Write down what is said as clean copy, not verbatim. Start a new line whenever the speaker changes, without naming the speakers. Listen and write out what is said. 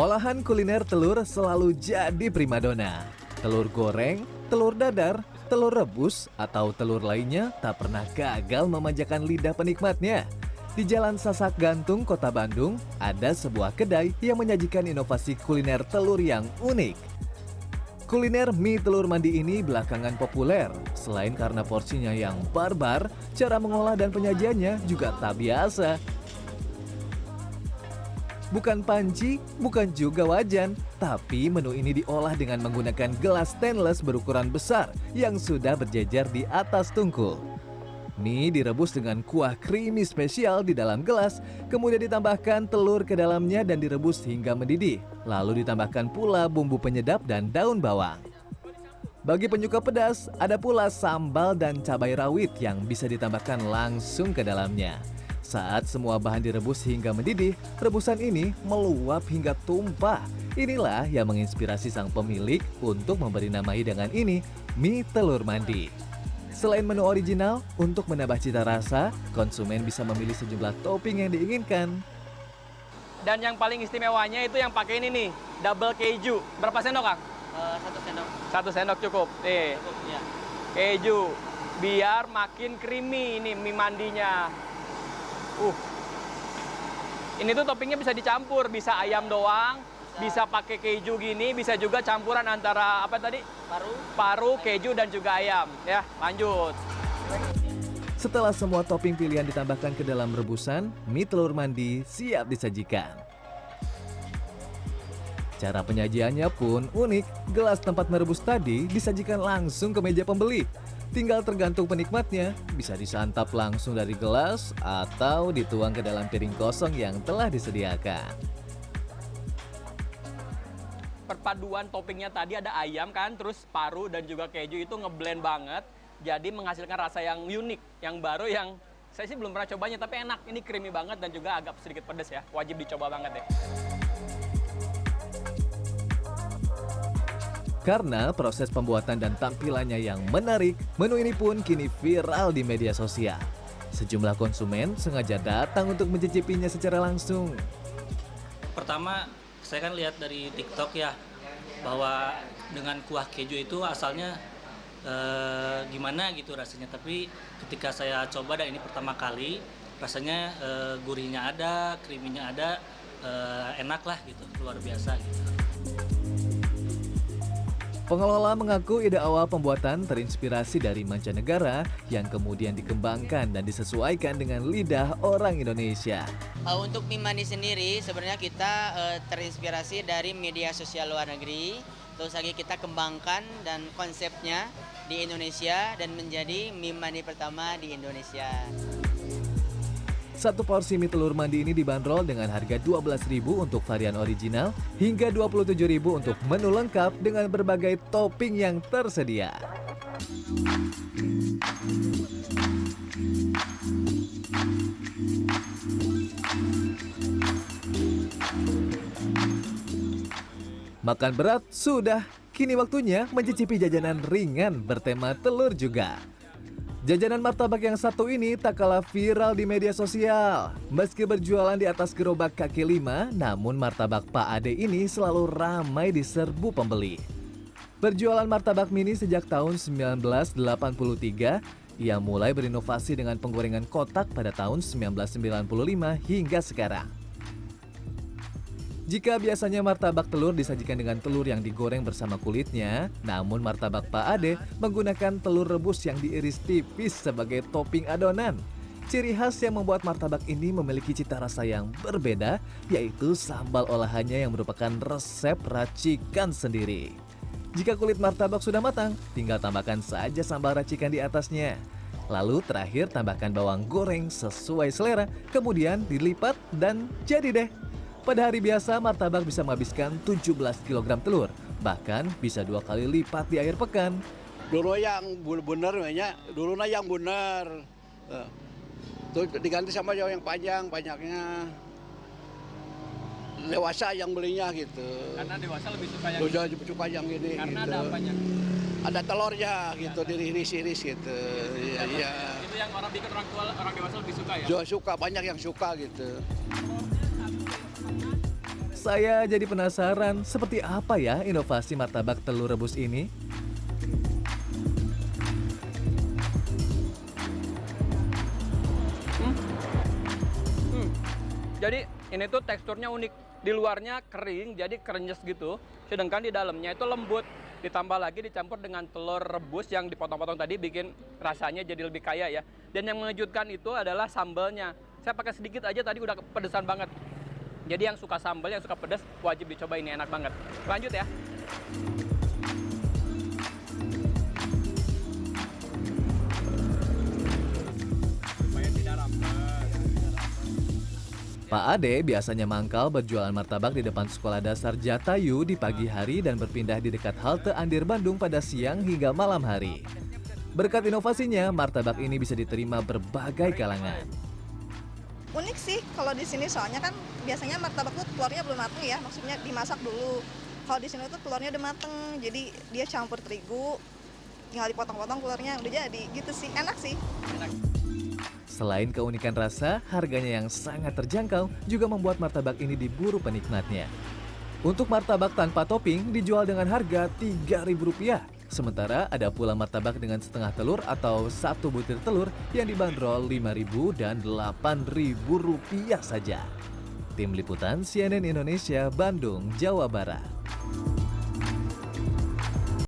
Olahan kuliner telur selalu jadi primadona. Telur goreng, telur dadar, telur rebus, atau telur lainnya tak pernah gagal memanjakan lidah penikmatnya. Di Jalan Sasak Gantung, Kota Bandung, ada sebuah kedai yang menyajikan inovasi kuliner telur yang unik. Kuliner mie telur mandi ini belakangan populer. Selain karena porsinya yang barbar, cara mengolah dan penyajiannya juga tak biasa. Bukan panci, bukan juga wajan, tapi menu ini diolah dengan menggunakan gelas stainless berukuran besar yang sudah berjejer di atas tungku. Mie direbus dengan kuah creamy spesial di dalam gelas, kemudian ditambahkan telur ke dalamnya dan direbus hingga mendidih. Lalu ditambahkan pula bumbu penyedap dan daun bawang. Bagi penyuka pedas, ada pula sambal dan cabai rawit yang bisa ditambahkan langsung ke dalamnya. Saat semua bahan direbus hingga mendidih, rebusan ini meluap hingga tumpah. Inilah yang menginspirasi sang pemilik untuk memberi nama hidangan ini mie telur mandi. Selain menu original, untuk menambah cita rasa, konsumen bisa memilih sejumlah topping yang diinginkan.
Dan yang paling istimewanya itu yang pakai ini nih, double keju. Berapa sendok, Kang?
1 sendok.
1 sendok cukup. Nih,
Cukup, ya.
keju. Biar makin creamy ini mie mandinya. Ini tuh toppingnya bisa dicampur, bisa ayam doang, bisa pakai keju gini, bisa juga campuran antara apa tadi? Paru, keju dan juga ayam. Ya, lanjut.
Setelah semua topping pilihan ditambahkan ke dalam rebusan, mie telur mandi siap disajikan. Cara penyajiannya pun unik. Gelas tempat merebus tadi disajikan langsung ke meja pembeli. Tinggal tergantung penikmatnya, bisa disantap langsung dari gelas atau dituang ke dalam piring kosong yang telah disediakan.
Perpaduan toppingnya tadi ada ayam kan, terus paru dan juga keju itu ngeblend banget. Jadi menghasilkan rasa yang unik, yang baru, yang saya sih belum pernah cobanya, tapi enak. Ini creamy banget dan juga agak sedikit pedas ya. Wajib dicoba banget deh.
Karena proses pembuatan dan tampilannya yang menarik, menu ini pun kini viral di media sosial. Sejumlah konsumen sengaja datang untuk mencicipinya secara langsung.
Pertama, saya kan lihat dari TikTok ya, bahwa dengan kuah keju itu asalnya gimana gitu rasanya. Tapi ketika saya coba dan ini pertama kali, rasanya gurihnya ada, creamy-nya ada, enak lah gitu, luar biasa gitu.
Pengelola mengaku ide awal pembuatan terinspirasi dari mancanegara yang kemudian dikembangkan dan disesuaikan dengan lidah orang Indonesia.
Untuk mie mandi sendiri sebenarnya kita terinspirasi dari media sosial luar negeri. Terus lagi kita kembangkan dan konsepnya di Indonesia dan menjadi mie mandi pertama di Indonesia.
Satu porsi mie telur mandi ini dibanderol dengan harga Rp12.000 untuk varian original hingga Rp27.000 untuk menu lengkap dengan berbagai topping yang tersedia. Makan berat sudah, kini waktunya mencicipi jajanan ringan bertema telur juga. Jajanan martabak yang satu ini tak kalah viral di media sosial. Meski berjualan di atas gerobak kaki lima, namun martabak Pak Ade ini selalu ramai diserbu pembeli. Berjualan martabak mini sejak tahun 1983, ia mulai berinovasi dengan penggorengan kotak pada tahun 1995 hingga sekarang. Jika biasanya martabak telur disajikan dengan telur yang digoreng bersama kulitnya, namun martabak Pak Ade menggunakan telur rebus yang diiris tipis sebagai topping adonan. Ciri khas yang membuat martabak ini memiliki cita rasa yang berbeda, yaitu sambal olahannya yang merupakan resep racikan sendiri. Jika kulit martabak sudah matang, tinggal tambahkan saja sambal racikan di atasnya. Lalu terakhir tambahkan bawang goreng sesuai selera, kemudian dilipat dan jadi deh. Pada hari biasa, martabak bisa menghabiskan 17 kg telur, bahkan bisa 2 kali lipat di akhir pekan.
Dulu yang benar, dulu yang benar. Tuh diganti sama yang panjang, banyaknya. Dewasa yang belinya gitu.
Karena dewasa lebih suka yang
lebih suka yang gini.
Karena
gitu.
ada apanya?
Ada telurnya gitu, diiris-iris gitu. Iya.
Itu yang orang bikin orang dewasa lebih suka ya?
Suka, banyak yang suka gitu.
Saya jadi penasaran seperti apa ya inovasi martabak telur rebus ini?
Jadi ini tuh teksturnya unik. Di luarnya kering, jadi krenyes gitu. Sedangkan di dalamnya itu lembut. Ditambah lagi dicampur dengan telur rebus yang dipotong-potong tadi bikin rasanya jadi lebih kaya ya. Dan yang mengejutkan itu adalah sambalnya. Saya pakai sedikit aja tadi udah pedesan banget. Jadi yang suka sambal, yang suka pedas wajib dicoba, ini enak banget. Lanjut ya.
Pak Ade biasanya mangkal berjualan martabak di depan sekolah dasar Jatayu di pagi hari dan berpindah di dekat halte Andir Bandung pada siang hingga malam hari. Berkat inovasinya, martabak ini bisa diterima berbagai kalangan.
Unik sih kalau di sini, soalnya kan biasanya martabak tuh telurnya belum mateng ya, maksudnya dimasak dulu. Kalau di sini tuh telurnya udah mateng, jadi dia campur terigu, tinggal dipotong-potong telurnya udah jadi gitu sih, enak sih.
Selain keunikan rasa, harganya yang sangat terjangkau juga membuat martabak ini diburu penikmatnya. Untuk martabak tanpa topping dijual dengan harga Rp3.000. Sementara ada pula martabak dengan setengah telur atau satu butir telur yang dibanderol Rp5.000 dan Rp8.000 saja. Tim Liputan CNN Indonesia, Bandung, Jawa Barat.